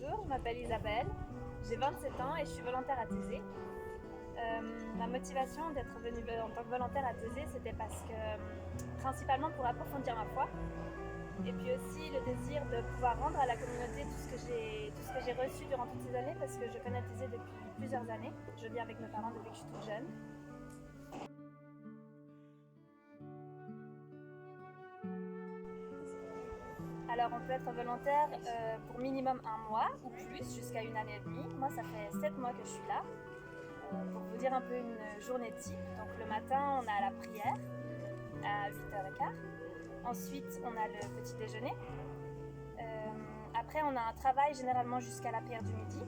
bonjour, je m'appelle Isabelle, j'ai 27 ans et je suis volontaire à Thésée. Ma motivation d'être venue en tant que volontaire à Thésée, c'était parce que, principalement pour approfondir ma foi, et puis aussi le désir de pouvoir rendre à la communauté tout ce que j'ai reçu durant toutes ces années, parce que je connais Thésée depuis plusieurs années. Je vis avec mes parents depuis que je suis toute jeune. Alors on peut être volontaire pour minimum 1 mois ou plus, jusqu'à 1 année et demie. Moi ça fait 7 mois que je suis là. Pour vous dire un peu une journée type, donc le matin on a la prière à 8h15. Ensuite on a le petit déjeuner. Après on a un travail généralement jusqu'à la prière du midi.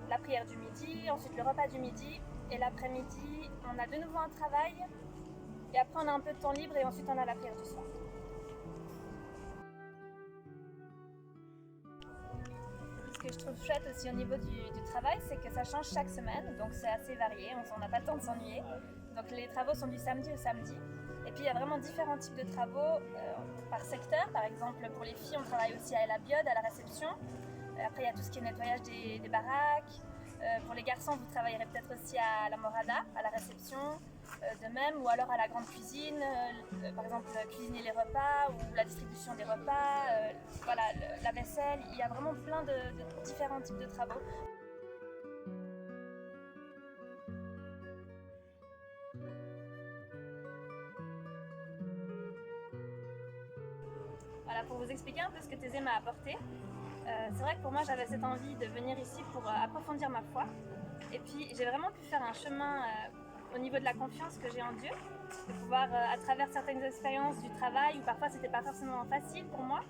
La prière du midi, ensuite le repas du midi et l'après-midi on a de nouveau un travail. Et après on a un peu de temps libre et ensuite on a la prière du soir. Ce que je trouve chouette aussi au niveau du travail, c'est que ça change chaque semaine, donc c'est assez varié, on n'a pas le temps de s'ennuyer. Donc les travaux sont du samedi au samedi. Et puis il y a vraiment différents types de travaux par secteur. Par exemple, pour les filles, on travaille aussi à la biode, à la réception. Après, il y a tout ce qui est nettoyage des baraques. Pour les garçons, vous travaillerez peut-être aussi à la morada, à la réception, de même, ou alors à la grande cuisine, par exemple cuisiner les repas ou la distribution des repas, voilà, la vaisselle. Il y a vraiment plein de différents types de travaux. Voilà, pour vous expliquer un peu ce que Thésée m'a apporté. C'est vrai que pour moi j'avais cette envie de venir ici pour approfondir ma foi. Et puis j'ai vraiment pu faire un chemin au niveau de la confiance que j'ai en Dieu, de pouvoir à travers certaines expériences du travail où parfois c'était pas forcément facile pour moi,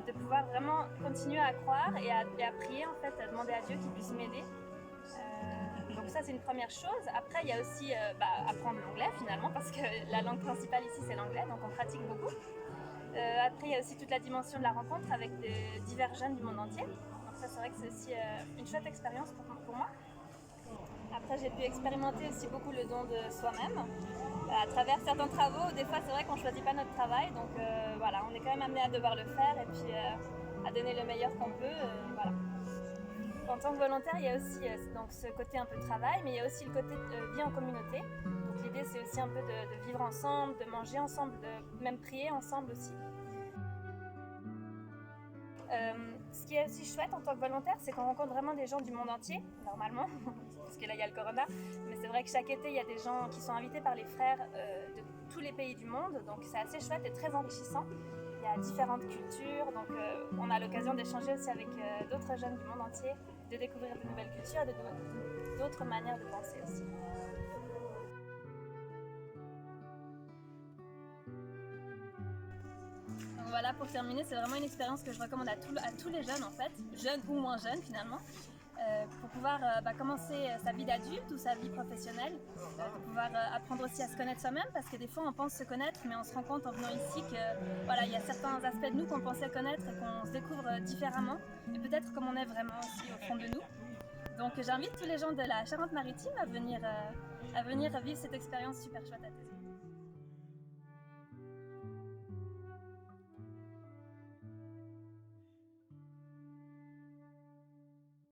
de pouvoir vraiment continuer à croire et à prier en fait, à demander à Dieu qu'il puisse m'aider. Donc ça c'est une première chose. Après il y a aussi apprendre l'anglais finalement, parce que la langue principale ici c'est l'anglais, donc on pratique beaucoup. Après il y a aussi toute la dimension de la rencontre avec divers jeunes du monde entier. Donc ça c'est vrai que c'est aussi une chouette expérience pour moi. Après j'ai pu expérimenter aussi beaucoup le don de soi-même à travers certains travaux. Des fois c'est vrai qu'on ne choisit pas notre travail, donc voilà, on est quand même amené à devoir le faire et puis à donner le meilleur qu'on peut. Voilà. En tant que volontaire, il y a aussi donc ce côté un peu travail, mais il y a aussi le côté vie en communauté. Donc l'idée c'est aussi un peu de vivre ensemble, de manger ensemble, de même prier ensemble aussi. Ce qui est aussi chouette en tant que volontaire, c'est qu'on rencontre vraiment des gens du monde entier, normalement, parce que là il y a le corona, mais c'est vrai que chaque été il y a des gens qui sont invités par les frères de tous les pays du monde, donc c'est assez chouette et très enrichissant. Il y a différentes cultures, donc on a l'occasion d'échanger aussi avec d'autres jeunes du monde entier, de découvrir de nouvelles cultures, d'autres manières de penser aussi. Donc voilà, pour terminer, c'est vraiment une expérience que je recommande à tous les jeunes en fait, jeunes ou moins jeunes finalement, pour pouvoir commencer sa vie d'adulte ou sa vie professionnelle, pour pouvoir apprendre aussi à se connaître soi-même, parce que des fois on pense se connaître, mais on se rend compte en venant ici que voilà, il y a certains aspects de nous qu'on pensait connaître et qu'on se découvre différemment, et peut-être comme on est vraiment aussi au fond de nous. Donc j'invite tous les gens de la Charente-Maritime à venir vivre cette expérience super chouette à Thésée.